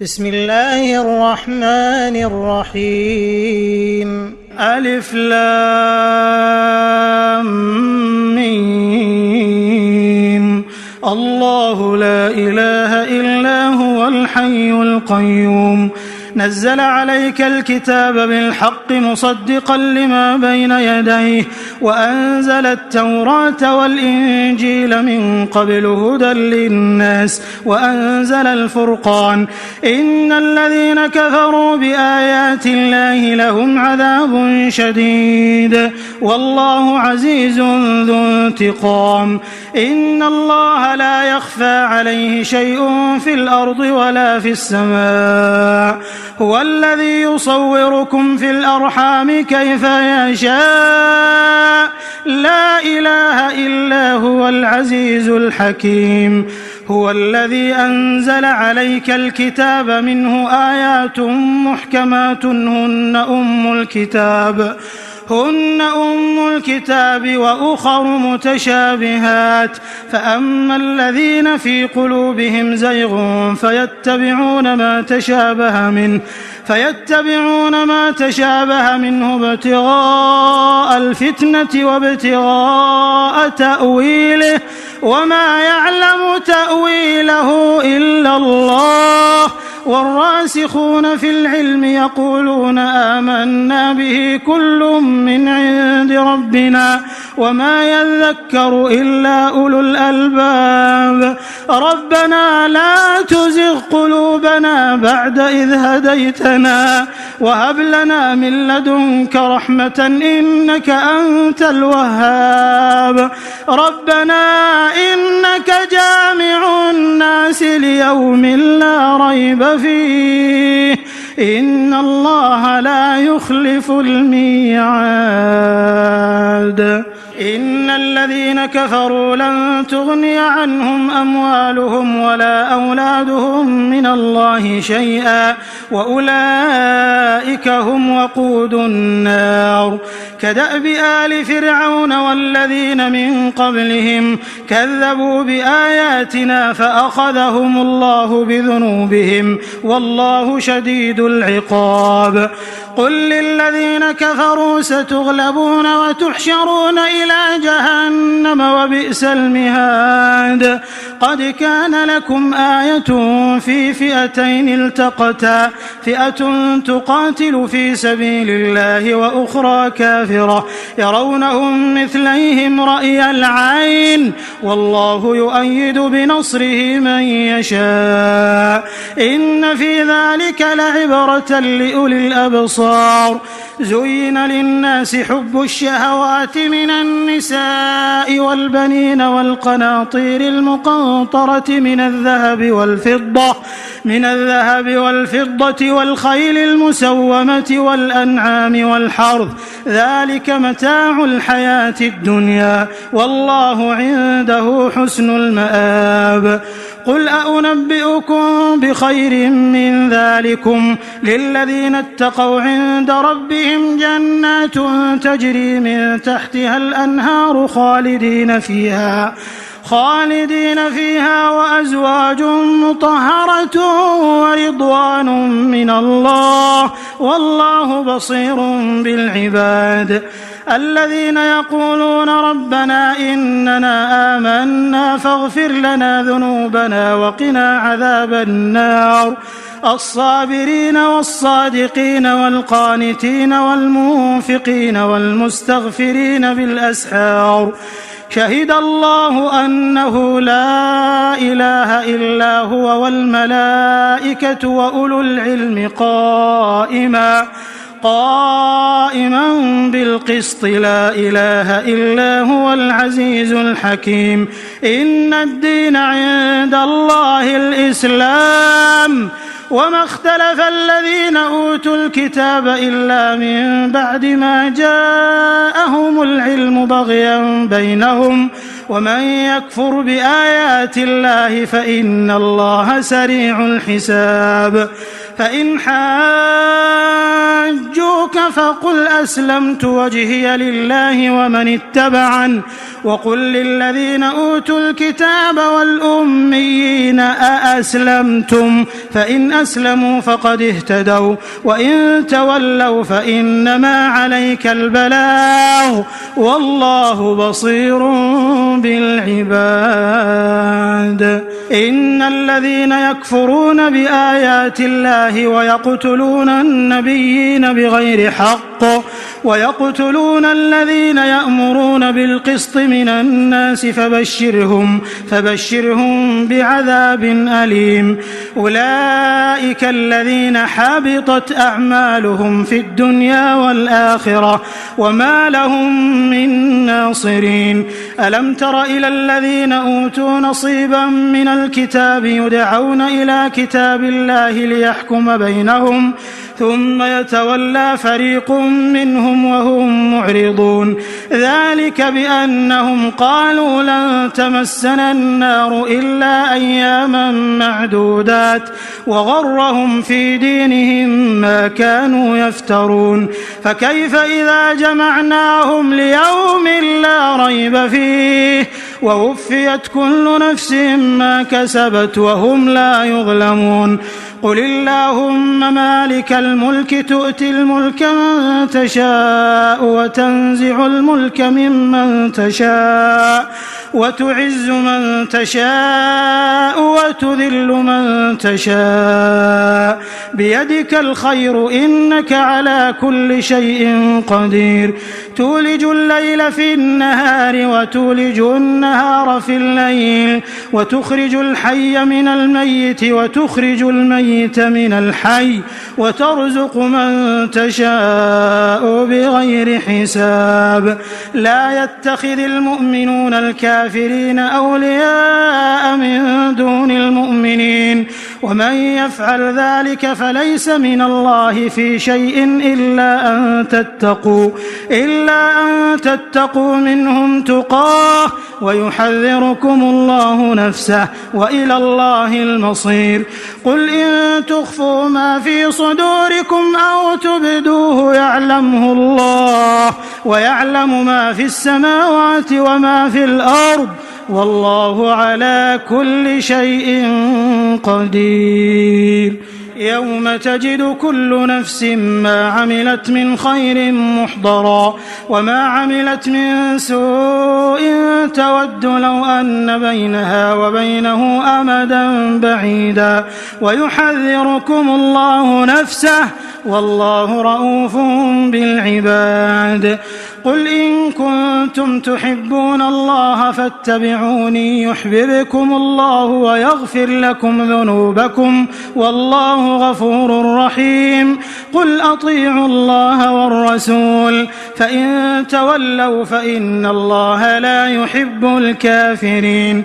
بسم الله الرحمن الرحيم. ألف لام ميم. الله لا إله إلا هو الحي القيوم. نزل عليك الكتاب بالحق مصدقا لما بين يديه وأنزل التوراة والإنجيل من قبل هدى للناس وأنزل الفرقان. إن الذين كفروا بآيات الله لهم عذاب شديد والله عزيز ذو انتقام. إن الله لا يخفى عليه شيء في الأرض ولا في السماء. هو الذي يصوركم في الأرحام كيف يشاء. لا إله إلا هو العزيز الحكيم. هو الذي أنزل عليك الكتاب منه آيات محكمات هن أم الكتاب وأخر متشابهات. فأما الذين في قلوبهم زيغ فيتبعون ما تشابه منه ابتغاء الفتنة وابتغاء تأويله وما يعلم تأويله إلا الله. والراسخون في العلم يقولون آمنا به كل من عند ربنا وما يذكر إلا أولو الألباب. ربنا لا تزغ قلوبنا بعد إذ هديتنا وهب لنا من لدنك رحمة إنك أنت الوهاب. ربنا إنك جامع الناس ليوم لا ريب فيه إن الله لا يخلف الميعاد. إن الذين كفروا لن تغني عنهم أموالهم ولا أولادهم من الله شيئا وأولئك هم وقود النار. كدأب آل فرعون والذين من قبلهم كذبوا بآياتنا فأخذهم الله بذنوبهم والله شديد العقاب. قل للذين كفروا ستغلبون وتحشرون إلى جهنم وبئس المهاد. قد كان لكم آية في فئتين التقتا فئة تقاتل في سبيل الله وأخرى كافرة يرونهم مثليهم رأي العين والله يؤيد بنصره من يشاء. إن في ذلك لعبرة لأولي الأبصار. زين للناس حب الشهوات من النساء والبنين والقناطير المقنطرة من الذهب والفضة والخيل المسومة والأنعام والحرث ذلك متاع الحياة الدنيا والله عنده حسن المآب. قل أنبئكم بخير من ذلكم للذين اتقوا عند ربهم جنات تجري من تحتها الأنهار خالدين فيها وأزواج مطهرة ورضوان من الله والله بصير بالعباد. الذين يقولون ربنا إننا آمنا فاغفر لنا ذنوبنا وقنا عذاب النار. الصابرين والصادقين والقانتين والمنفقين والمستغفرين بالأسحار. شهد الله أنه لا إله إلا هو والملائكة وأولو العلم قائما بالقسط لا إله إلا هو العزيز الحكيم. إن الدين عند الله الإسلام وما اختلف الذين أوتوا الكتاب إلا من بعد ما جاءهم العلم بغيا بينهم ومن يكفر بآيات الله فإن الله سريع الحساب. فإن حاجوك فقل أسلمت وجهي لله ومن اتبعن وقل للذين أوتوا الكتاب والأميين أأسلمتم فإن أسلموا فقد اهتدوا وإن تولوا فإنما عليك البلاغ والله بصير بالعباد. إن الذين يكفرون بآيات الله ويقتلون النبيين بغير حق ويقتلون الذين يأمرون بالقسط من الناس فبشرهم بعذاب أليم. أولئك الذين حبطت أعمالهم في الدنيا والآخرة وما لهم من ناصرين. ألم تر إلى الذين أوتوا نصيبا من الكتاب يدعون إلى كتاب الله ليحكم بينهم ثم يتولى فريق منهم وهم معرضون. ذلك بأنهم قالوا لن تمسنا النار إلا أياما معدودات وغرهم في دينهم ما كانوا يفترون. فكيف إذا جمعناهم ليوم لا ريب فيه ووفيت كل نفس ما كسبت وهم لا يظلمون. قل اللهم مالك الملك تؤتي الملك من تشاء وتنزع الملك ممن تشاء وتعز من تشاء وتذل من تشاء بيدك الخير إنك على كل شيء قدير. تولج الليل في النهار وتولج النهار في الليل وتخرج الحي من الميت وتخرج الميت من الحي وترزق من تشاء بغير حساب. لا يتخذ المؤمنون الكافرين أولياء من دون المؤمنين ومن يفعل ذلك فليس من الله في شيء إلا أن تتقوا منهم تقاه ويحذركم الله نفسه وإلى الله المصير. قل إن تخفوا ما في صدوركم أو تبدوه يعلمه الله ويعلم ما في السماوات وما في الأرض والله على كل شيء قدير. يوم تجد كل نفس ما عملت من خير محضرا وما عملت من سوء تود لو أن بينها وبينه أمدا بعيدا ويحذركم الله نفسه والله رؤوف بالعباد. قل إن كنتم تحبون الله فاتبعوني يحببكم الله ويغفر لكم ذنوبكم والله غفور رحيم. قل أطيعوا الله والرسول فإن تولوا فإن الله لا يحب الكافرين.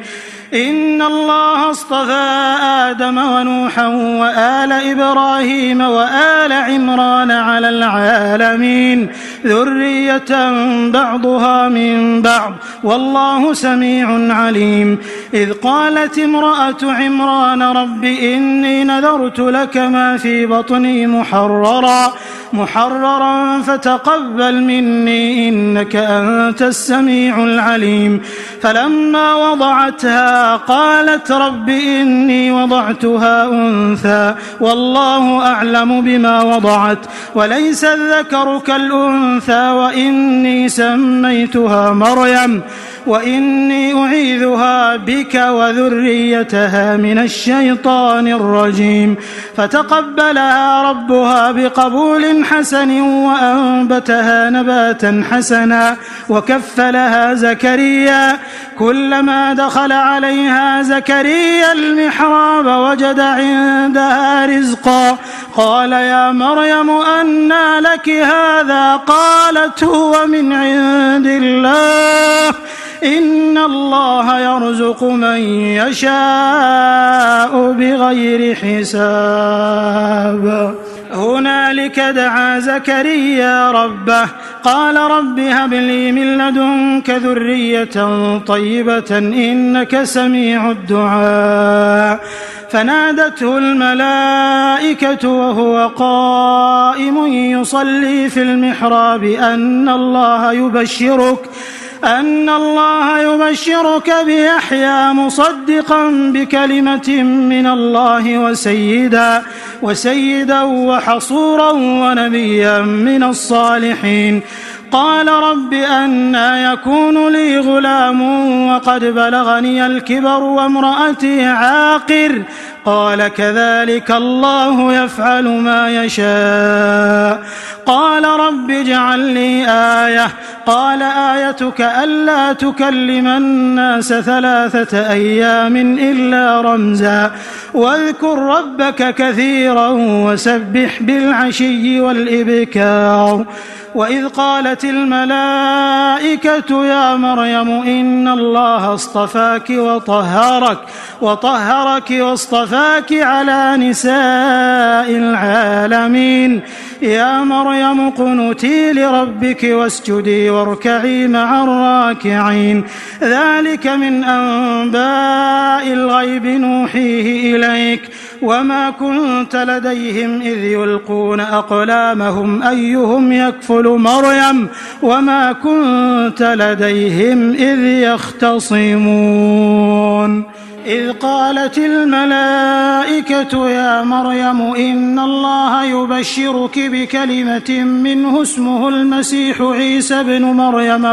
إن الله اصطفى آدم ونوحا وآل إبراهيم وآل عمران على العالمين ذرية بعضها من بعض والله سميع عليم. إذ قالت امرأة عمران رب إني نذرت لك ما في بطني محررا فتقبل مني إنك أنت السميع العليم. فلما وضعتها قالت رب إني وضعتها أنثى والله أعلم بما وضعت وليس الذكر كالأنثى وإني سميتها مريم وإني أعيذها بك وذريتها من الشيطان الرجيم. فتقبلها ربها بقبول حسن وأنبتها نباتا حسنا وكفلها زكريا. كلما دخل عليها زكريا المحراب وجد عندها رزقا قال يا مريم أنى لك هذا قالت هو من عند الله إن الله يرزق من يشاء بغير حساب. هنالك دعا زكريا ربه قال رب هب لي من لدنك ذرية طيبة إنك سميع الدعاء. فنادته الملائكة وهو قائم يصلي في المحراب أن الله يبشرك بيحيى مصدقا بكلمة من الله وسيدا وحصورا ونبيا من الصالحين. قال رب أنى يكون لي غلام وقد بلغني الكبر وامرأتي عاقر قال كذلك الله يفعل ما يشاء. قال رب اجعل لي آية قال آيتك ألا تكلم الناس 3 أيام إلا رمزا واذكر ربك كثيرا وسبح بالعشي والإبكار. وإذ قالت الملائكة يا مريم إن الله اصطفاك وطهرك واصطفاك على نساء العالمين يا مريم اقنتي لربك واسجدي واركعي مع الراكعين. ذلك من أنباء الغيب نوحيه إليك وما كنت لديهم إذ يلقون أقلامهم أيهم يكفل مريم وما كنت لديهم إذ يختصمون. إذ قالت الملائكة يا مريم إن الله يبشرك بكلمة منه اسمه المسيح عيسى بن مريم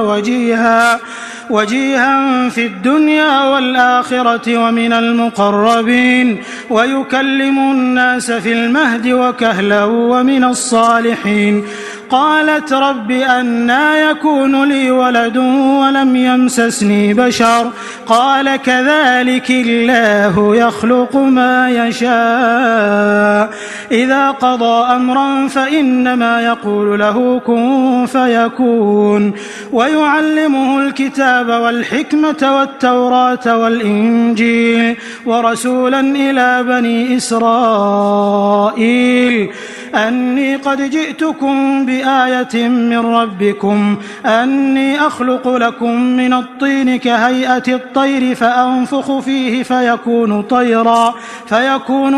وجيها في الدنيا والآخرة ومن المقربين ويكلم الناس في المهد وكهلا ومن الصالحين. قالت رب أنى يكون لي ولد ولم يمسسني بشر قال كذلك الله يخلق ما يشاء إذا قضى أمرا فإنما يقول له كن فيكون. ويعلمه الكتاب والحكمة والتوراة والإنجيل ورسولا إلى بني إسرائيل أني قد جئتكم بآية من ربكم أني أخلق لكم من الطين كهيئة الطير فأنفخ فيه فيكون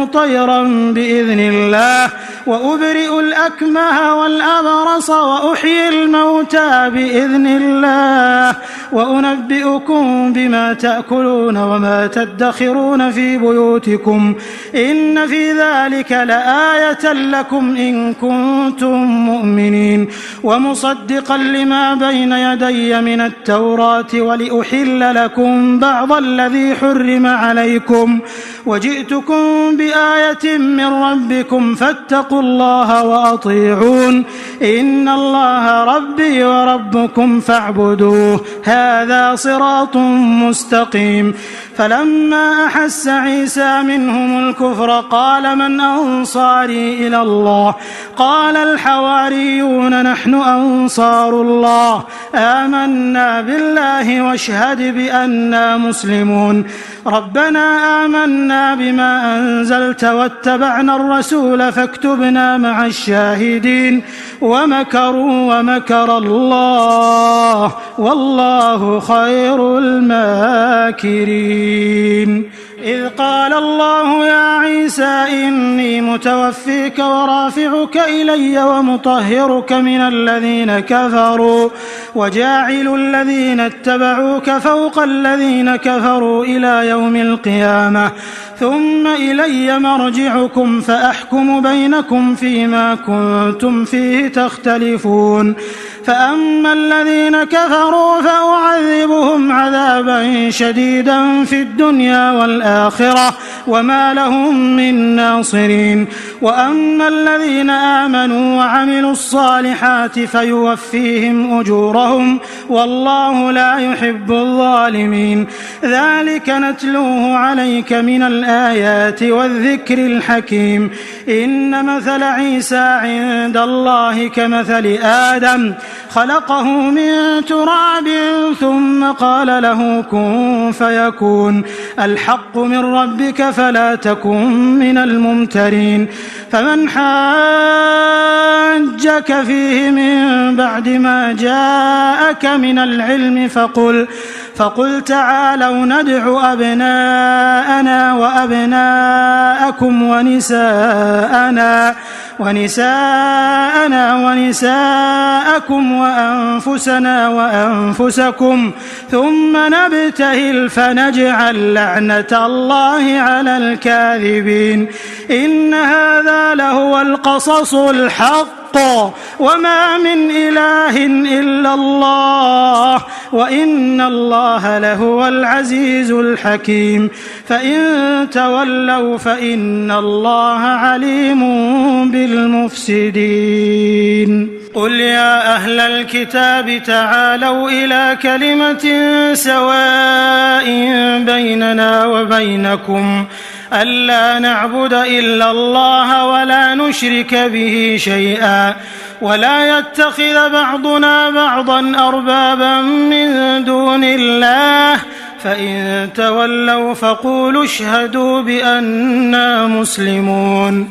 طيرا بإذن الله وأبرئ الأكمه والأبرص وأحيي الموتى بإذن الله وأنبئكم بما تأكلون وما تدخرون في بيوتكم إن في ذلك لآية لكم إن كنتم مؤمنين. ومصدقا لما بين يدي من التوراة ولأحل لكم بعض الذي حرم عليكم وجئتكم بآية من ربكم فاتقوا الله وأطيعون إن الله ربي وربكم فاعبدوه هذا صراط مستقيم. فلما أحس عيسى منهم الكفر قال من أنصاري إلى الله قال الحواريون نحن أنصار الله آمنا بالله واشهد بأننا مسلمون. ربنا آمنا بما أنزلت واتبعنا الرسول فاكتبنا مع الشاهدين. ومكروا ومكر الله والله خير الماكرين. إذ قال الله يا عيسى إني متوفيك ورافعك إلي ومطهرك من الذين كفروا وجاعل الذين اتبعوك فوق الذين كفروا إلى يوم القيامة ثم إلي مرجعكم فأحكم بينكم فيما كنتم فيه تختلفون. فأما الذين كفروا فأعذبهم عذابا شديدا في الدنيا والآخرة وما لهم من ناصرين. وأما الذين آمنوا وعملوا الصالحات فيوفيهم أجورهم والله لا يحب الظالمين. ذلك نتلوه عليك من الآيات والذكر الحكيم. إن مثل عيسى عند الله كمثل آدم خلقه من تراب ثم قال له كن فيكون. الحق من ربك فلا تكن من الممترين. فمن حاجك فيه من بعد ما جاءك من العلم فقل تعالوا ندع أبناءنا وأبناءكم ونساءنا ونساءكم وأنفسنا وأنفسكم ثم نبتهل فنجعل لعنة الله على الكاذبين إن هذا لهو القصص الحق وما من إله إلا الله وإن الله لهو العزيز الحكيم فإن تولوا فإن الله عليم بالمفسدين قل يا أهل الكتاب تعالوا إلى كلمة سواء بيننا وبينكم ألا نعبد إلا الله ولا نشرك به شيئا ولا يتخذ بعضنا بعضا أربابا من دون الله فإن تولوا فقولوا اشهدوا بأننا مسلمون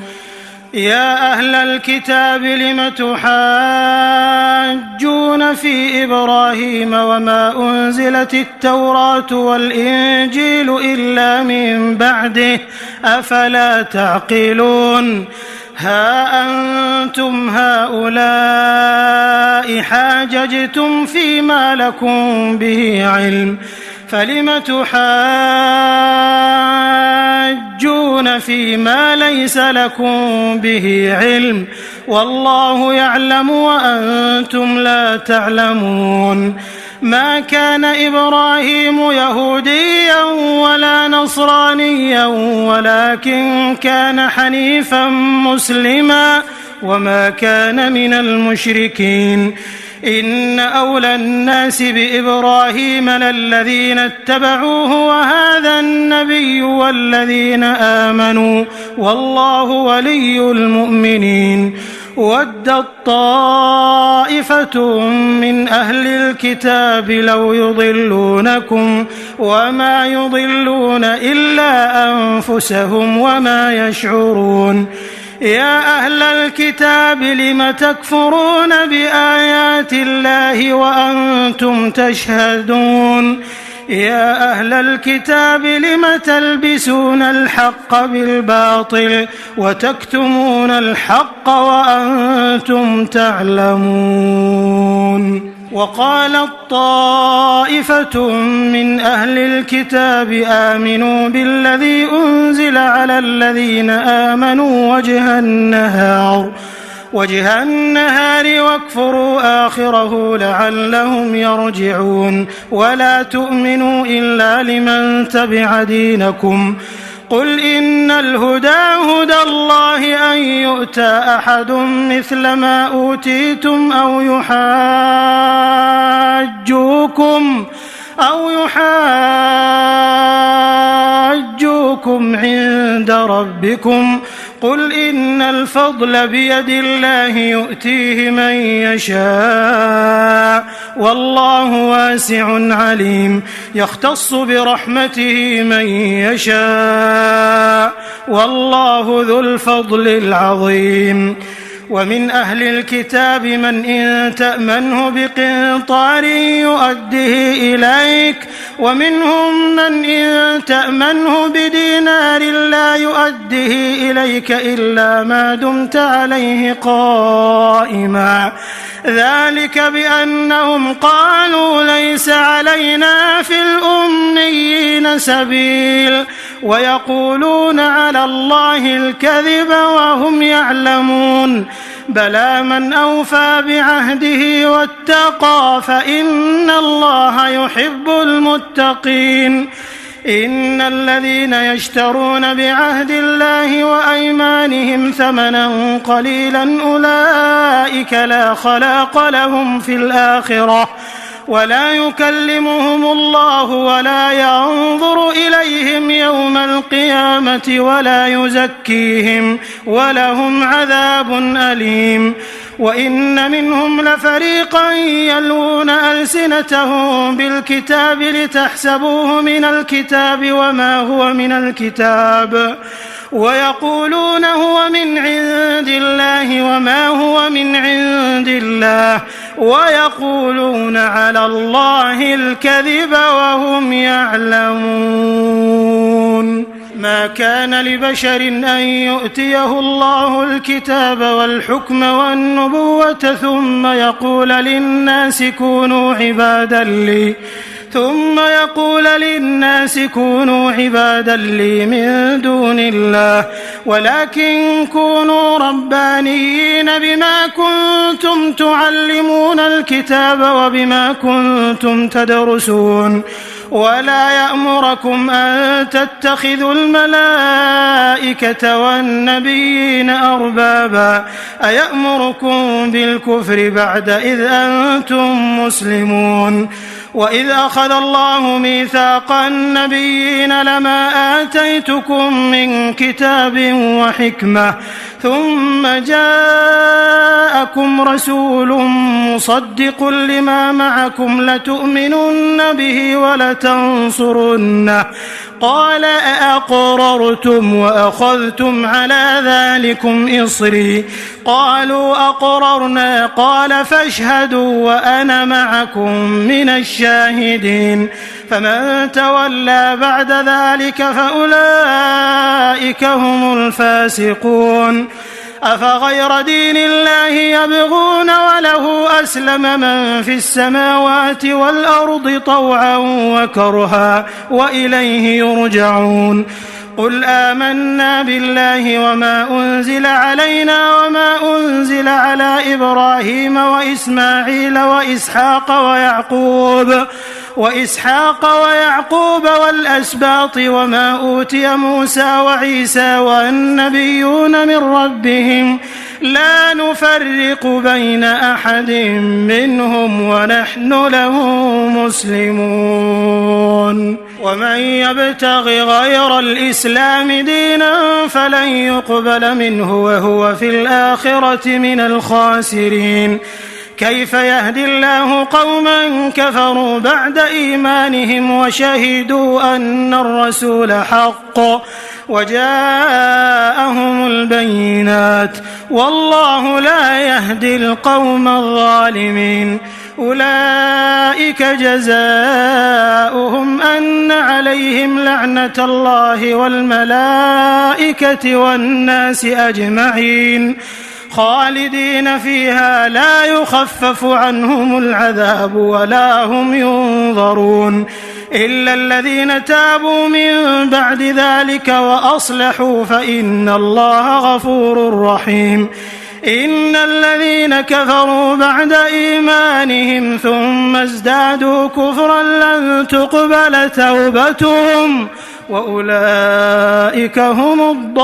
يا أهل الكتاب لم تحاجون في إبراهيم وما أنزلت التوراة والإنجيل إلا من بعده أفلا تعقلون ها أنتم هؤلاء حاججتم فيما لكم به علم فلم تحاجون فيما ليس لكم به علم والله يعلم وأنتم لا تعلمون ما كان إبراهيم يهوديا ولا نصرانيا ولكن كان حنيفا مسلما وما كان من المشركين إن أولى الناس بإبراهيم للذين اتبعوه وهذا النبي والذين آمنوا والله ولي المؤمنين ودت طائفة من أهل الكتاب لو يضلونكم وما يضلون إلا أنفسهم وما يشعرون يا أهل الكتاب لم تكفرون بآيات الله وأنتم تشهدون يا أهل الكتاب لم تلبسون الحق بالباطل وتكتمون الحق وأنتم تعلمون وقالت طائفة من أهل الكتاب آمنوا بالذي أنزل على الذين آمنوا وجه النهار واكفروا آخره لعلهم يرجعون ولا تؤمنوا إلا لمن تبع دينكم قل إن الهدى هدى الله أن يؤتى أحد مثل ما أوتيتم أو يحاجوكم عند ربكم قل إن الفضل بيد الله يؤتيه من يشاء والله واسع عليم يختص برحمته من يشاء والله ذو الفضل العظيم ومن أهل الكتاب من إن تأمنه بقنطار يؤده إليك ومنهم من إن تأمنه بدينار لا يؤده إليك إلا ما دمت عليه قائما ذلك بأنهم قالوا ليس علينا في الأميين سبيل ويقولون على الله الكذب وهم يعلمون بلى من أوفى بعهده واتقى فإن الله يحب المتقين إن الذين يشترون بعهد الله وأيمانهم ثمنا قليلا أولئك لا خلاق لهم في الآخرة ولا يكلمهم الله ولا ينظر إليهم يوم القيامة ولا يزكيهم ولهم عذاب أليم وإن منهم لفريقا يلوون ألسنتهم بالكتاب لتحسبوه من الكتاب وما هو من الكتاب ويقولون هو من عند الله وما هو من عند الله ويقولون على الله الكذب وهم يعلمون. ما كان لبشر أن يؤتيه الله الكتاب والحكم والنبوة ثم يقول للناس كونوا عبادا لي من دون الله ولكن كونوا ربانيين بما كنتم تعلمون الكتاب وبما كنتم تدرسون ولا يأمركم أن تتخذوا الملائكة والنبيين أربابا أيأمركم بالكفر بعد إذ أنتم مسلمون. وإذ أخذ الله ميثاق النبيين لما آتيتكم من كتاب وحكمة ثم جاءكم رسول مصدق لما معكم لتؤمنن به ولتنصرنه قال أأقررتم وأخذتم على ذلكم إصري قالوا أقررنا قال فاشهدوا وأنا معكم من الشاهدين. فمن تولى بعد ذلك فأولئك هم الفاسقون. أفغير دين الله يبغون وله أسلم من في السماوات والأرض طوعا وكرها وإليه يرجعون. قل آمنا بالله وما أنزل علينا وما أنزل على إبراهيم وإسماعيل وإسحاق ويعقوب والأسباط وما أوتي موسى وعيسى والنبيون من ربهم لا نفرق بين أحد منهم ونحن له مسلمون. ومن يبتغ غير الإسلام دينا فلن يقبل منه وهو في الآخرة من الخاسرين. كيف يهدي الله قوما كفروا بعد إيمانهم وشهدوا أن الرسول حق وجاءهم البينات والله لا يهدي القوم الظالمين. أولئك جزاؤهم أن عليهم لعنة الله والملائكة والناس أجمعين خالدين فيها لا يخفف عنهم العذاب ولا هم ينظرون إلا الذين تابوا من بعد ذلك وأصلحوا فإن الله غفور رحيم. إن الذين كفروا بعد إيمانهم ثم ازدادوا كفرا لن تقبل توبتهم وأولئك هم الضالون.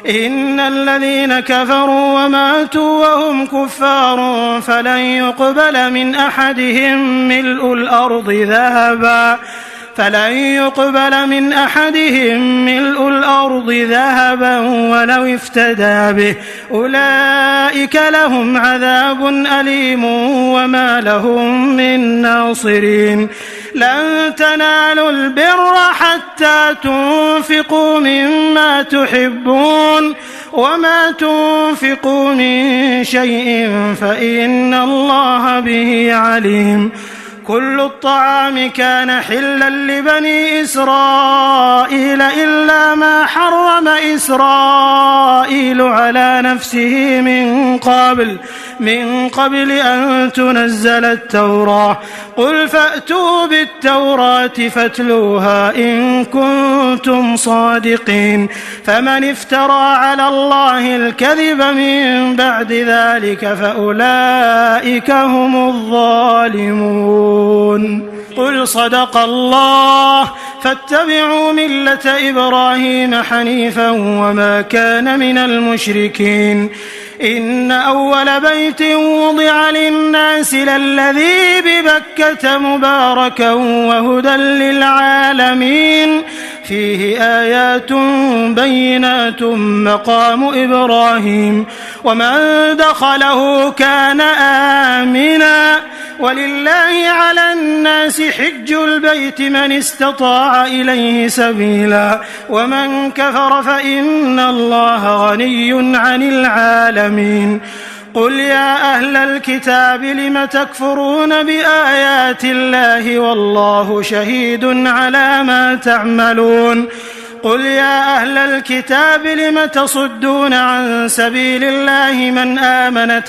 إن الذين كفروا وماتوا وهم كفار فلن يقبل من أحدهم ملء الأرض ذهبا ولو افتدى به أولئك لهم عذاب أليم وما لهم من ناصرين. لن تنالوا البر حتى تنفقوا مما تحبون وما تنفقوا من شيء فإن الله به عليم. كل الطعام كان حلا لبني إسرائيل إلا ما حرم إسرائيل على نفسه من قبل أن تنزل التوراة قل فأتوا بالتوراة فاتلوها إن كنتم صادقين. فمن افترى على الله الكذب من بعد ذلك فأولئك هم الظالمون. قل صدق الله فاتبعوا ملة إبراهيم حنيفا وما كان من المشركين. إن أول بيت وضع للناس للذي ببكة مباركا وهدى للعالمين فيه آيات بينات مقام إبراهيم ومن دخله كان آمنا ولله على الناس حج البيت من استطاع إليه سبيلا ومن كفر فإن الله غني عن العالمين قل يا أهل الكتاب لم تكفرون بآيات الله والله شهيد على ما تعملون قل يا أهل الكتاب لم تصدون عن سبيل الله من آمن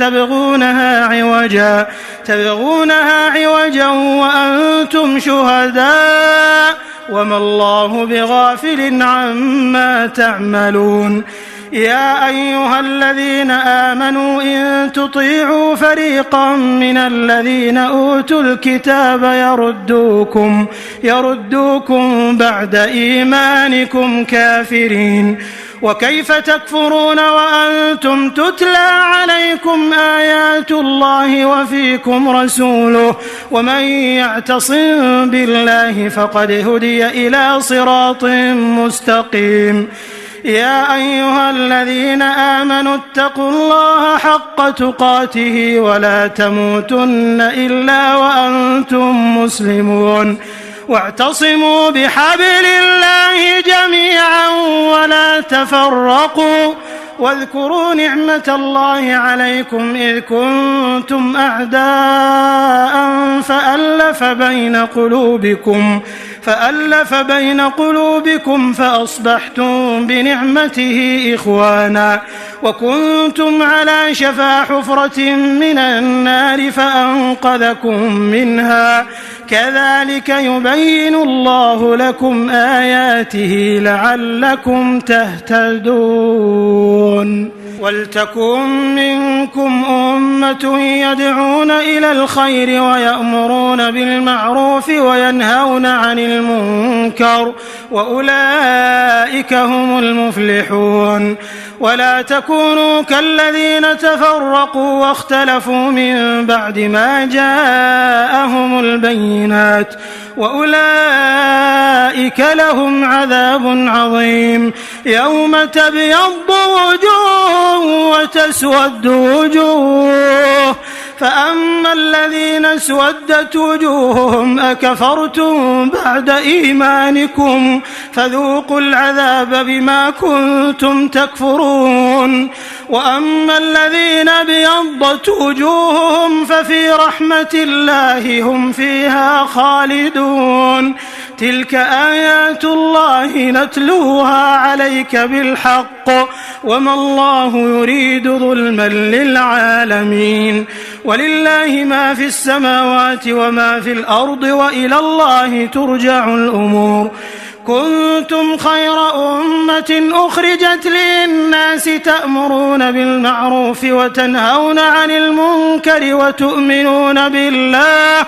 تبغونها عوجا وأنتم شهداء وما الله بغافل عما تعملون يا أيها الذين آمنوا إن تطيعوا فريقا من الذين أوتوا الكتاب يردوكم بعد إيمانكم كافرين وكيف تكفرون وأنتم تتلى عليكم آيات الله وفيكم رسوله ومن يعتصم بالله فقد هدي إلى صراط مستقيم يا أيها الذين آمنوا اتقوا الله حق تقاته ولا تموتن إلا وأنتم مسلمون واعتصموا بحبل الله جميعا ولا تفرقوا واذكروا نعمة الله عليكم إذ كنتم أعداء فألف بين قلوبكم فأصبحتم بنعمته إخوانا وكنتم على شفا حفرة من النار فأنقذكم منها كذلك يبين الله لكم آياته لعلكم تهتدون ولتكن منكم أمة يدعون إلى الخير ويأمرون بالمعروف وينهون عن المنكر وأولئك هم المفلحون ولا تكونوا كالذين تفرقوا واختلفوا من بعد ما جاءهم البينات وأولئك لهم عذاب عظيم يوم تبيض وجوه وتسود وجوه فأما الذين اسودت وجوههم أكفرتم بعد إيمانكم فذوقوا العذاب بما كنتم تكفرون وأما الذين ابيضت وجوههم ففي رحمة الله هم فيها خالدون تلك آيات الله نتلوها عليك بالحق وما الله يريد ظلما للعالمين ولله ما في السماوات وما في الأرض وإلى الله ترجع الأمور كنتم خير أمة أخرجت للناس تأمرون بالمعروف وتنهون عن المنكر وتؤمنون بالله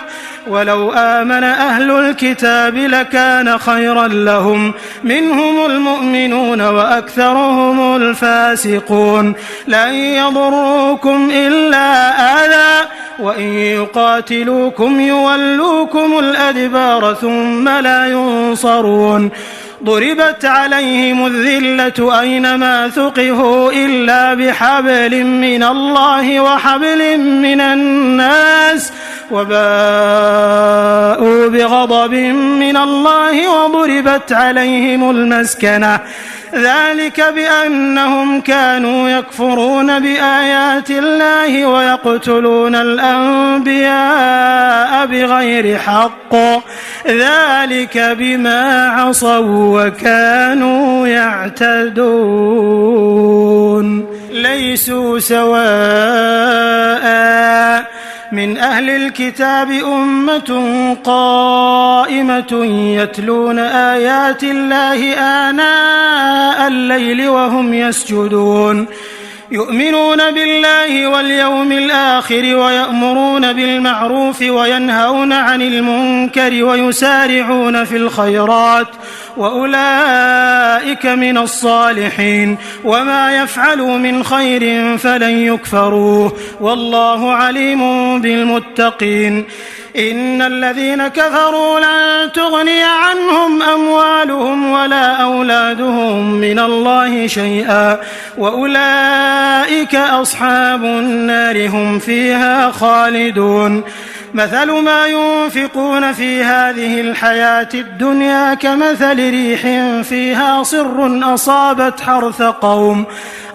ولو آمن أهل الكتاب لكان خيرا لهم منهم المؤمنون وأكثرهم الفاسقون لن يضروكم إلا أذى وإن يقاتلوكم يولوكم الأدبار ثم لا ينصرون ضربت عليهم الذلة أينما ثقفوا إلا بحبل من الله وحبل من الناس وباءوا بغضب من الله وضربت عليهم المسكنة ذلك بأنهم كانوا يكفرون بآيات الله ويقتلون الأنبياء بغير حق ذلك بما عصوا وكانوا يعتدون ليسوا سواء من أهل الكتاب أمة قائمة يتلون آيات الله آناء الليل وهم يسجدون يؤمنون بالله واليوم الآخر ويأمرون بالمعروف وينهون عن المنكر ويسارعون في الخيرات وأولئك من الصالحين وما يفعلوا من خير فلن يكفروه والله عليم بالمتقين إن الذين كفروا لن تغني عنهم أموالهم ولا أولادهم من الله شيئا وأولئك أصحاب النار هم فيها خالدون مثل ما ينفقون في هذه الحياة الدنيا كمثل ريح فيها صر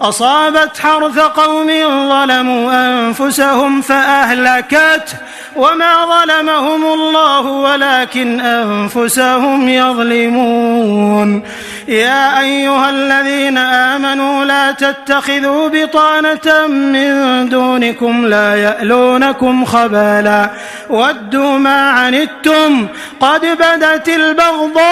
أصابت حرث قوم ظلموا أنفسهم فأهلكت وما ظلمهم الله ولكن أنفسهم يظلمون يا أيها الذين آمنوا لا تتخذوا بطانة من دونكم لا يألونكم خبالا ودوا ما عنتم قد بدت البغضاء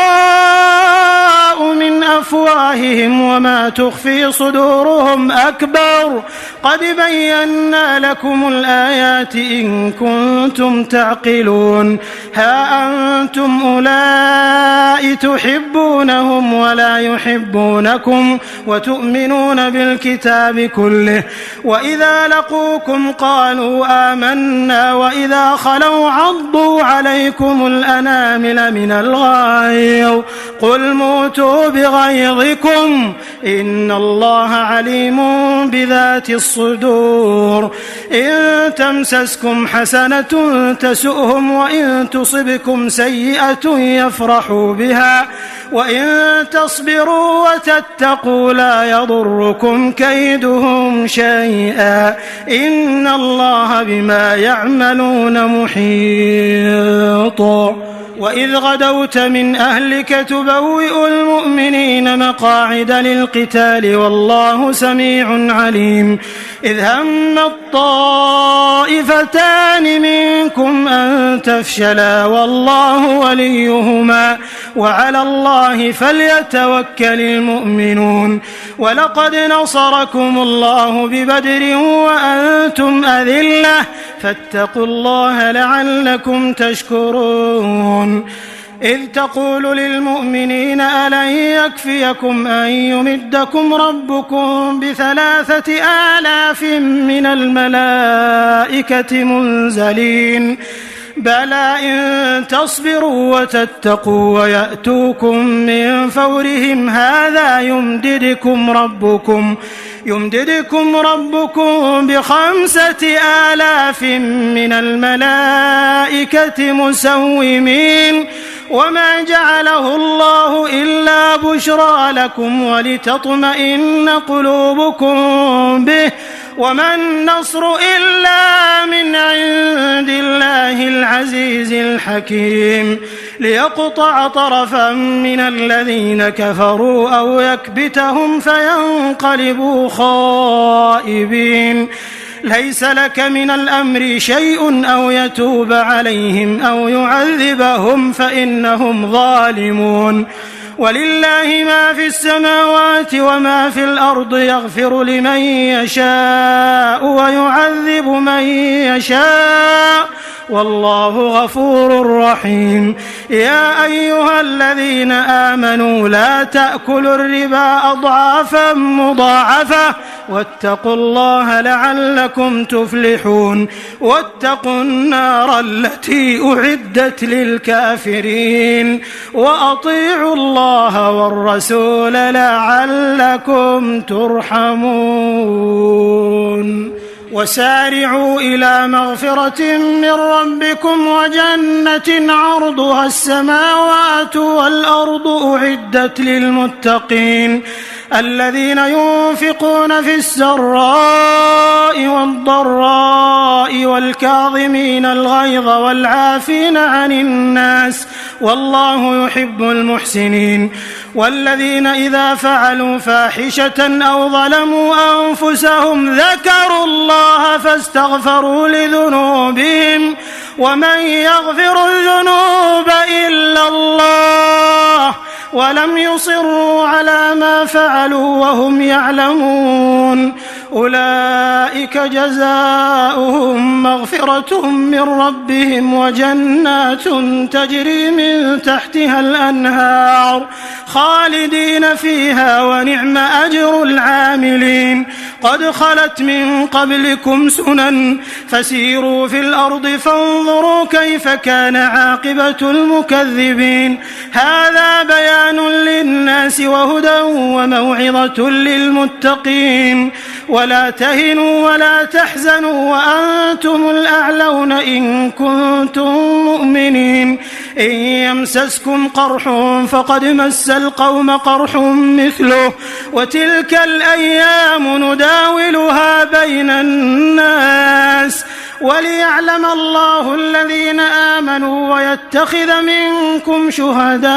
من أفواههم وما تخفي صدورهم أكبر قد بينا لكم الآيات إن كنتم تعقلون ها أنتم أولئك تحبونهم ولا يحبونكم وتؤمنون بالكتاب كله وإذا لقوكم قالوا آمنا وإذا خلوا عضوا عليكم الأنامل من الغيظ قل موتوا بغيظكم إن الله عليم بذات الصدور إن تمسسكم حسنة تسؤهم وإن تصبكم سيئة يفرحوا بها وإن تصبروا وتتقوا لا يضركم كيدهم شيئا إن الله بما يعملون محيط وإذ غدوت من أهلك تبوئ المؤمنين مقاعد للقتال والله سميع عليم إذ هم الطائفتان منكم أن تفشلا والله وليهما وعلى الله فليتوكل المؤمنون ولقد نصركم الله ببدر وأنتم أذلة فاتقوا الله لعلكم تشكرون إذ تقول للمؤمنين ألن يكفيكم أن يمدكم ربكم ب3,000 من الملائكة منزلين بلى إن تصبروا وتتقوا ويأتوكم من فورهم هذا يمددكم ربكم ب5,000 من الملائكة مسومين وما جعله الله إلا بشرى لكم ولتطمئن قلوبكم به وما النصر إلا من عند الله العزيز الحكيم ليقطع طرفا من الذين كفروا أو يكبتهم فينقلبوا خائبين ليس لك من الأمر شيء أو يتوب عليهم أو يعذبهم فإنهم ظالمون ولله ما في السماوات وما في الأرض يغفر لمن يشاء ويعذب من يشاء والله غفور رحيم يا أيها الذين آمنوا لا تأكلوا الربا أضعافا مضاعفة واتقوا الله لعلكم تفلحون واتقوا النار التي أعدت للكافرين وأطيعوا الله والرسول لعلكم ترحمون وسارعوا إلى مغفرة من ربكم وجنة عرضها السماوات والأرض أعدت للمتقين الذين ينفقون في السراء والضراء والكاظمين الغيظ والعافين عن الناس والله يحب المحسنين والذين إذا فعلوا فاحشة أو ظلموا أنفسهم ذكروا الله فاستغفروا لذنوبهم ومن يغفر الذنوب إلا الله ولم يصروا على ما فعلوا وهم يعلمون أولئك جزاؤهم مغفرة من ربهم وجنات تجري من تحتها الأنهار خالدين فيها ونعم أجر العاملين قد خلت من قبلكم سنن فسيروا في الأرض فانظروا كيف كان عاقبة المكذبين هذا بيان للناس وهدى وموعظة للمتقين ولا تهنوا ولا تحزنوا وأنتم الأعلون إن كنتم مؤمنين إن يمسسكم قرح فقد مس القوم قرح مثله وتلك الأيام نداولها بين الناس وليعلم الله الذين آمنوا ويتخذ منكم شهداء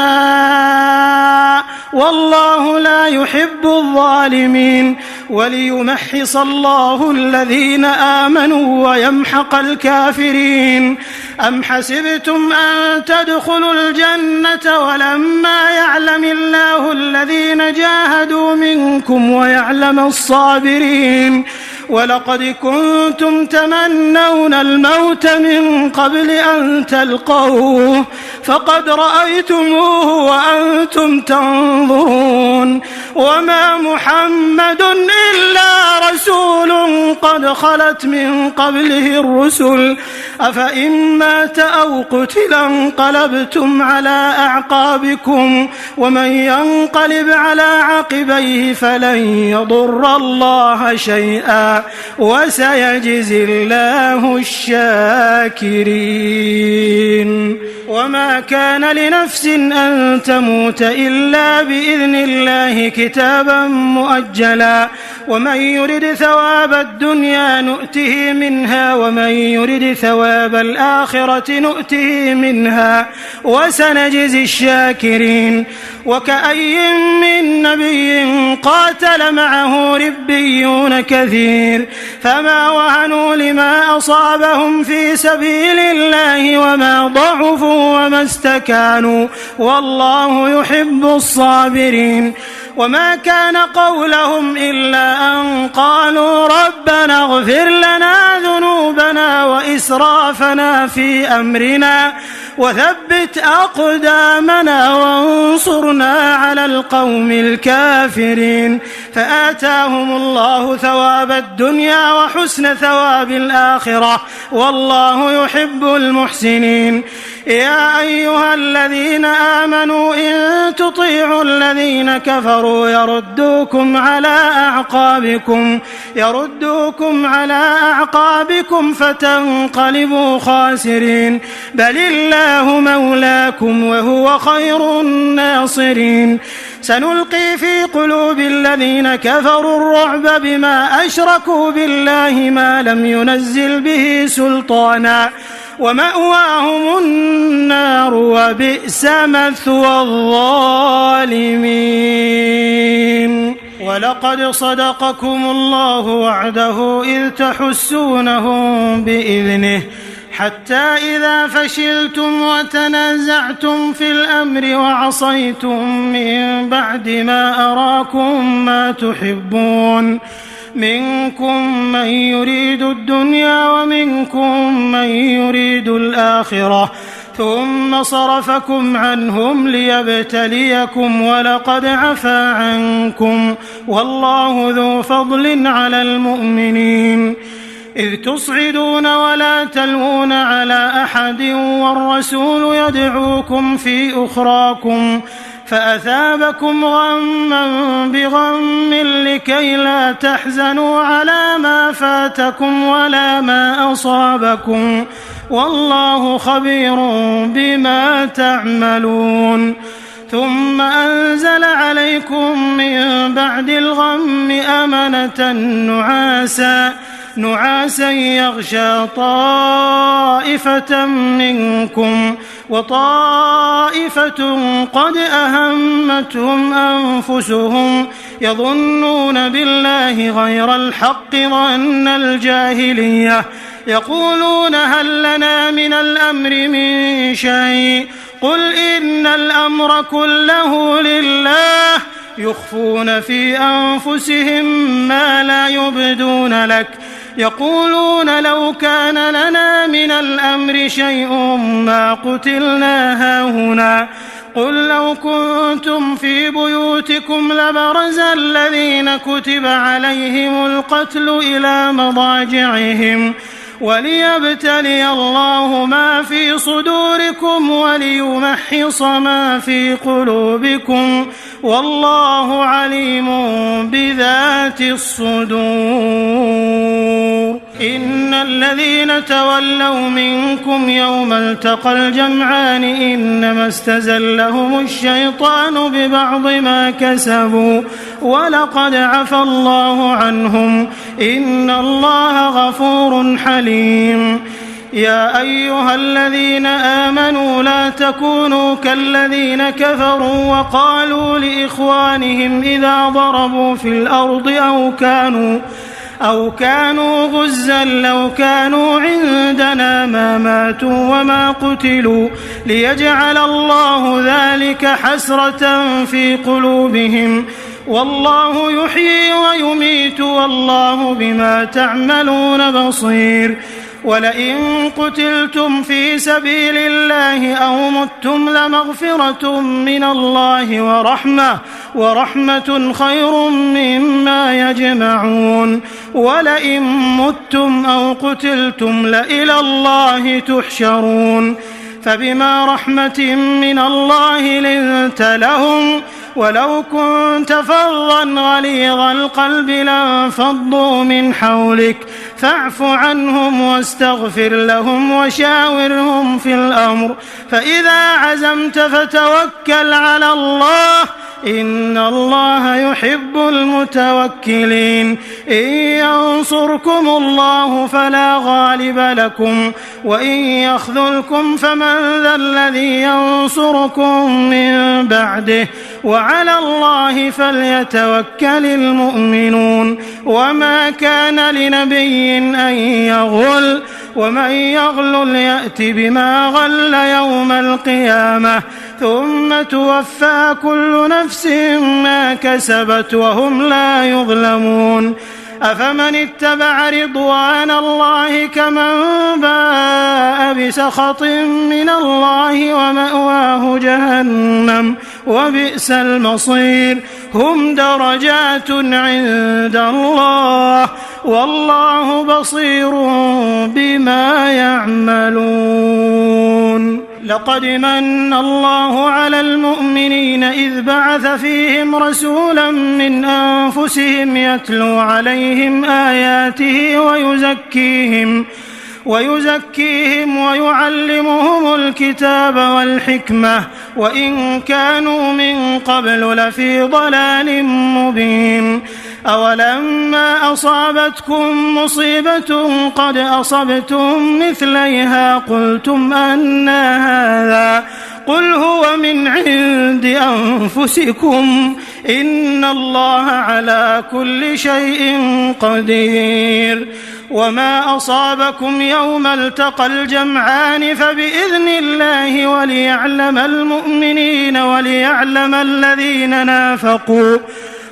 والله لا يحب الظالمين وليمحص الله الذين آمنوا ويمحق الكافرين أم حسبتم أن تدخلوا الجنة ولما يعلم الله الذين جاهدوا منكم ويعلم الصابرين ولقد كنتم تمنون الموت من قبل أن تلقوه فقد رأيتموه وأنتم تنظرون وما محمد إلا رسول قد خلت من قبله الرسل أفإن مات أو قتل انقلبتم على أعقابكم ومن ينقلب على عقبيه فلن يضر الله شيئا وسيجزي الله الشاكرين وما كان لنفس أن تموت إلا بإذن الله كتابا مؤجلا ومن يرد ثواب الدنيا نؤته منها ومن يرد ثواب الآخرة نؤته منها وسنجزي الشاكرين وكأي من نبي قاتل معه ربيون كثير فما وهنوا لما أصابهم في سبيل الله وما ضعفوا وما استكانوا والله يحب الصابرين وما كان قولهم إلا أن قالوا ربنا اغفر لنا ذنوبنا وإسرافنا في أمرنا وثبت أقدامنا وانصرنا على القوم الكافرين فآتاهم الله ثواب الدنيا وحسن ثواب الآخرة والله يحب المحسنين يا أيها الذين آمنوا إن تطيعوا الذين كفروا يردوكم على أعقابكم فتنقلبوا خاسرين بل الله مولاكم وهو خير الناصرين سنلقي في قلوب الذين كفروا الرعب بما أشركوا بالله ما لم ينزل به سلطانا ومأواهم النار وبئس مثوى الظالمين ولقد صدقكم الله وعده إذ تحسونهم بإذنه حتى إذا فشلتم وتنازعتم في الأمر وعصيتم من بعد ما أراكم ما تحبون منكم من يريد الدنيا ومنكم من يريد الآخرة ثم صرفكم عنهم ليبتليكم ولقد عفا عنكم والله ذو فضل على المؤمنين إذ تصعدون ولا تلوون على أحد والرسول يدعوكم في أخراكم فأثابكم غما بغم لكي لا تحزنوا على ما فاتكم ولا ما أصابكم والله خبير بما تعملون ثم أنزل عليكم من بعد الغم أمنة نعاسا يغشى طائفة منكم وطائفة قد أهمتهم أنفسهم يظنون بالله غير الحق ظن الجاهلية يقولون هل لنا من الأمر من شيء قل إن الأمر كله لله يخفون في أنفسهم ما لا يبدون لك يقولون لو كان لنا من الأمر شيء ما قتلنا هاهنا قل لو كنتم في بيوتكم لبرز الذين كتب عليهم القتل إلى مضاجعهم وليبتلي الله ما في صدوركم وليمحص ما في قلوبكم والله عليم بذات الصدور. إن الذين تولوا منكم يوم التقى الجمعان إنما استزلهم الشيطان ببعض ما كسبوا ولقد عفى الله عنهم إن الله غفور حليم. يا أيها الذين آمنوا لا تكونوا كالذين كفروا وقالوا لإخوانهم إذا ضربوا في الأرض أو كانوا غزا لو كانوا عندنا ما ماتوا وما قتلوا ليجعل الله ذلك حسرة في قلوبهم والله يحيي ويميت والله بما تعملون بصير. ولئن قتلتم في سبيل الله أو متم لمغفرة من الله ورحمة خير مما يجمعون. ولئن متم أو قتلتم لإلى الله تحشرون. فبما رحمة من الله لنت لهم ولو كنت فظا غليظ القلب لانفضوا من حولك فاعف عنهم واستغفر لهم وشاورهم في الأمر فإذا عزمت فتوكل على الله إن الله يحب المتوكلين. إن ينصركم الله فلا غالب لكم وإن يخذلكم فمن ذا الذي ينصركم من بعده وعلى الله فليتوكل المؤمنون. وما كان لنبي أن يغل ومن يغل يأت بما غل يوم القيامة ثم توفى كل نفس ما كسبت وهم لا يظلمون. أفمن اتبع رضوان الله كمن باء بسخط من الله ومأواه جهنم وبئس المصير. هم درجات عند الله والله بصير بما يعملون. لقد من الله على المؤمنين إذ بعث فيهم رسولا من أنفسهم يتلو عليهم آياته ويزكيهم ويعلمهم الكتاب والحكمة وإن كانوا من قبل لفي ضلال مبين. أولما أصابتكم مصيبة قد أصبتم مثليها قلتم أنى هذا قل هو من عند أنفسكم إن الله على كل شيء قدير. وما أصابكم يوم التقى الجمعان فبإذن الله وليعلم المؤمنين وليعلم الذين نافقوا.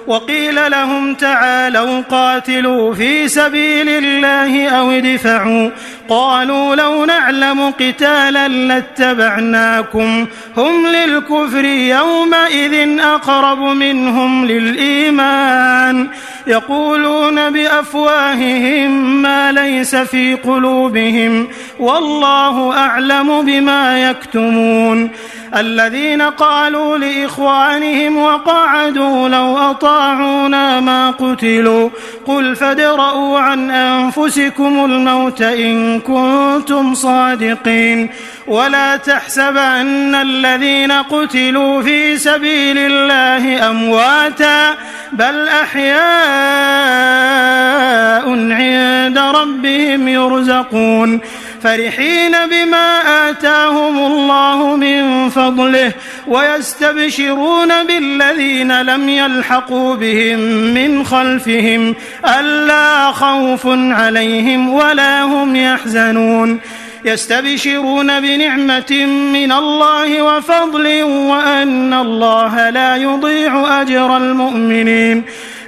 وقيل لهم تعالوا قاتلوا في سبيل الله أو ادفعوا قالوا لو نعلم قتالا لاتبعناكم هم للكفر يومئذ أقرب منهم للإيمان يقولون بأفواههم ما ليس في قلوبهم والله أعلم بما يكتمون. الذين قالوا لإخوانهم وقعدوا لو أطاعونا ما قتلوا قل فادرءوا عن أنفسكم الموت إن كنتم صادقين ولا تحسبن الذين قتلوا في سبيل الله أمواتا بل أحياء عند ربهم يرزقون فرحين بما آتاهم الله من فضله ويستبشرون بالذين لم يلحقوا بهم من خلفهم ألا خوف عليهم ولا هم يحزنون. يستبشرون بنعمة من الله وفضل وأن الله لا يضيع أجر المؤمنين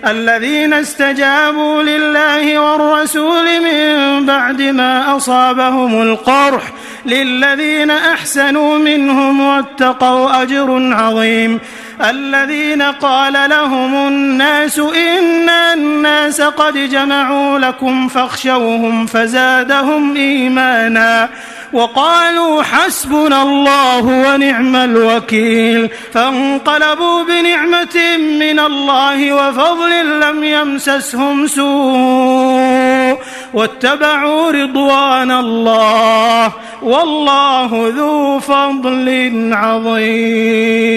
الذين استجابوا لله والرسول من بعد ما أصابهم القرح للذين أحسنوا منهم واتقوا أجر عظيم الذين قال لهم الناس إن الناس قد جمعوا لكم فاخشوهم فزادهم إيمانا وقالوا حسبنا الله ونعم الوكيل فانقلبوا بنعمة من الله وفضل لم يمسسهم سوء واتبعوا رضوان الله والله ذو فضل عظيم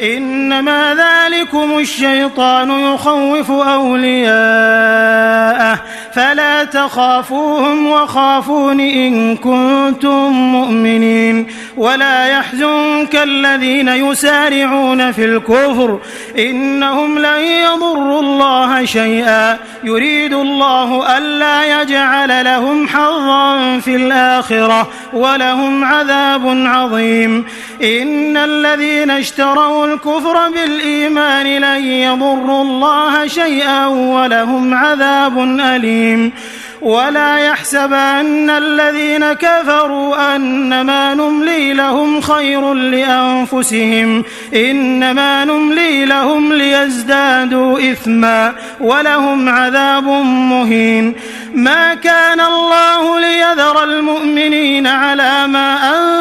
إنما ذلكم الشيطان يخوف أولياءه فلا تخافوهم وخافون إن كنتم مؤمنين ولا يحزنك الذين يسارعون في الكفر إنهم لن يضروا الله شيئا يريد الله ألا يجعل لهم حظا في الآخرة ولهم عذاب عظيم إن الذين اشتروا الكفر بالإيمان لن يضروا الله شيئا ولهم عذاب أليم ولا يحسبن الذين كفروا أنما نملي لهم خير لأنفسهم إنما نملي لهم ليزدادوا إثما ولهم عذاب مهين ما كان الله ليذر المؤمنين على ما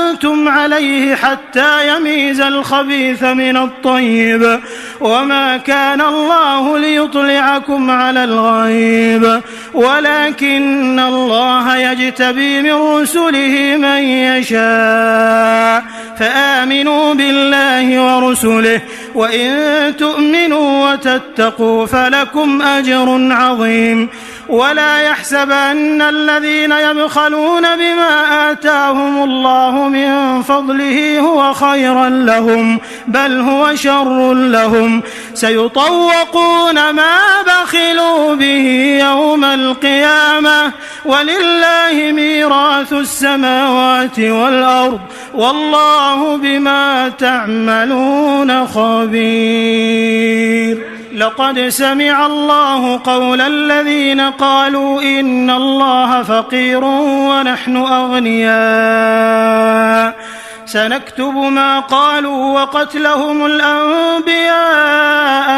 أنتم عليه حتى يميز الخبيث من الطيب وما كان الله ليطلعكم على الغيب ولكن الله يجتبي من رسله من يشاء فآمنوا بالله ورسله وإن تؤمنوا وتتقوا فلكم أجر عظيم ولا يحسبن الذين يبخلون بما آتاهم الله من فضله هو خيرا لهم بل هو شر لهم سيطوقون ما بخلوا به يوم القيامة ولله ميراث السماوات والأرض والله بما تعملون خبير لقد سمع الله قول الذين قالوا إن الله فقير ونحن أغنياء سنكتب ما قالوا وقتلهم الأنبياء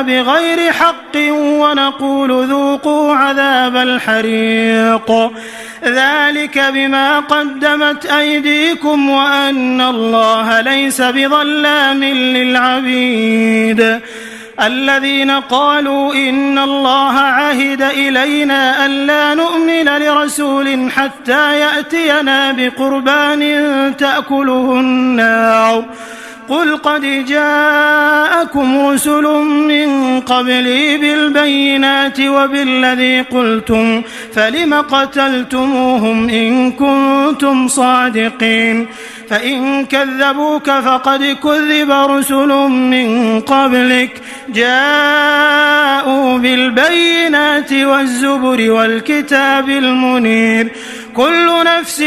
بغير حق ونقول ذوقوا عذاب الحريق ذلك بما قدمت أيديكم وأن الله ليس بظلام للعبيد الذين قالوا إن الله عهد إلينا ألا نؤمن لرسول حتى يأتينا بقربان تأكله النار قل قد جاءكم رسل من قبلي بالبينات وبالذي قلتم فلم قتلتموهم إن كنتم صادقين فإن كذبوك فقد كذب رسل من قبلك جاءوا بالبينات والزبر والكتاب المنير كل نفس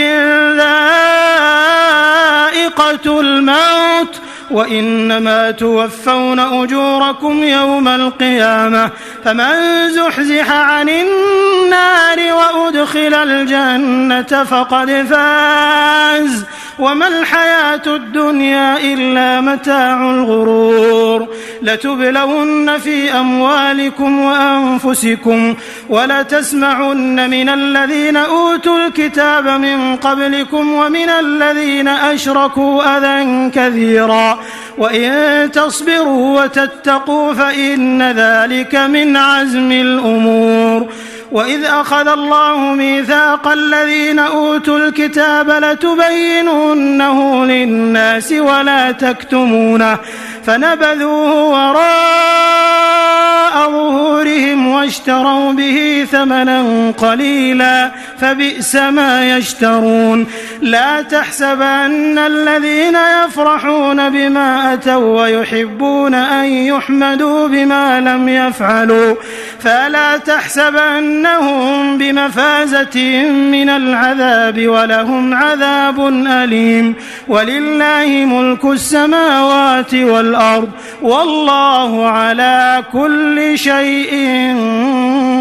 ذائقة الموت وإنما توفون أجوركم يوم القيامة فمن زحزح عن النار وأدخل الجنة فقد فاز وما الحياة الدنيا إلا متاع الغرور لتبلون في أموالكم وأنفسكم ولتسمعن من الذين أوتوا الكتاب من قبلكم ومن الذين أشركوا أذى كثيرا وإن تصبروا وتتقوا فإن ذلك من عزم الأمور وإذ أخذ الله ميثاق الذين أوتوا الكتاب لتبيننه للناس ولا تكتمونه فنبذوه وراء ظهورهم واشتروا به ثمنا قليلا فبئس ما يشترون لا تحسبن الذين يفرحون بما أتوا ويحبون أن يحمدوا بما لم يفعلوا فلا تحسبنهم بمفازة من العذاب ولهم عذاب أليم ولله ملك السماوات والأرض والله على كل شيء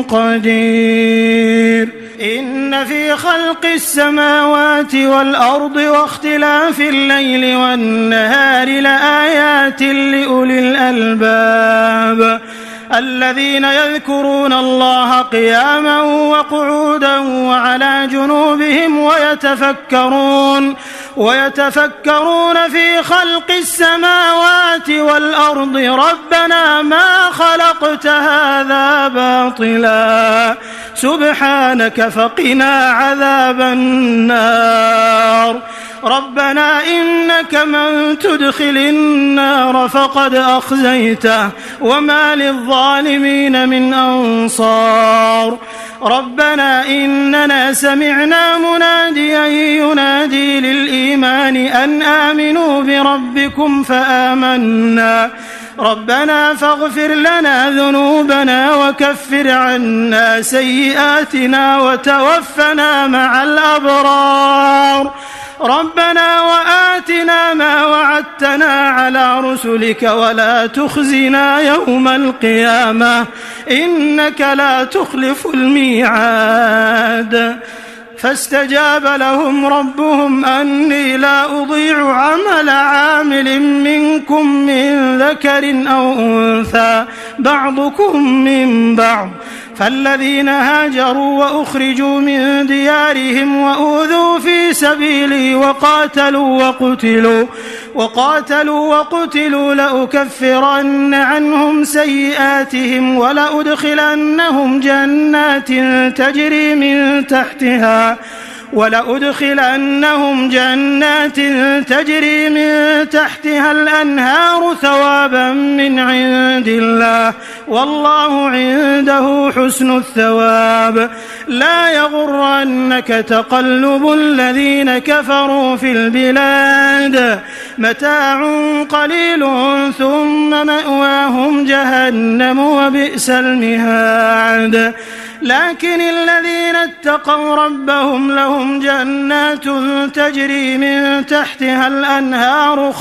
قدير إن في خلق السماوات والأرض واختلاف الليل والنهار لآيات لأولي الألباب الذين يذكرون الله قياما وقعودا وعلى جنوبهم ويتفكرون في خلق السماوات والأرض ربنا ما خلقت هذا باطلا سبحانك فقنا عذاب النار ربنا إنك من تدخل النار فقد أخزيته وما للظالمين من أنصار ربنا إننا سمعنا مناديا ينادي للإيمان أن آمنوا بربكم فآمنا ربنا فاغفر لنا ذنوبنا وكفر عنا سيئاتنا وتوفنا مع الأبرار ربنا وآتنا ما وعدتنا على رسلك ولا تخزنا يوم القيامة إنك لا تخلف الميعاد فاستجاب لهم ربهم أني لا أضيع عمل عامل منكم من ذكر أو أنثى بعضكم من بعض فالذين هاجروا وأخرجوا من ديارهم وأوذوا في سبيلي وقاتلوا وقتلوا لأكفرن عنهم سيئاتهم ولأدخلنهم جنات تجري من تحتها الأنهار ثوابا من عند الله والله عنده حسن الثواب لا يغرنك تقلب الذين كفروا في البلاد متاع قليل ثم مأواهم جهنم وبئس المهاد لكن الذين اتقوا ربهم لهم جنات تجري من تحتها الأنهار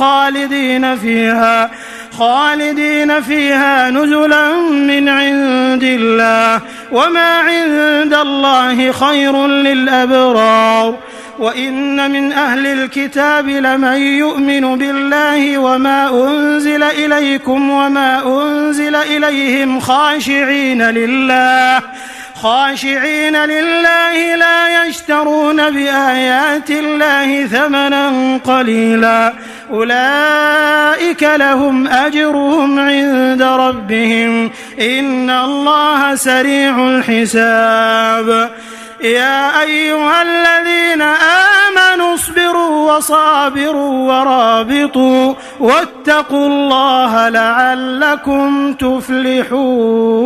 خالدين فيها نزلا من عند الله وما عند الله خير للأبرار وإن من أهل الكتاب لمن يؤمن بالله وما أنزل إليكم وما أنزل إليهم خاشعين لله لا يشترون بآيات الله ثمنا قليلا أولئك لهم أجرهم عند ربهم إن الله سريع الحساب يا أيها الذين آمنوا اصبروا وصابروا ورابطوا واتقوا الله لعلكم تفلحون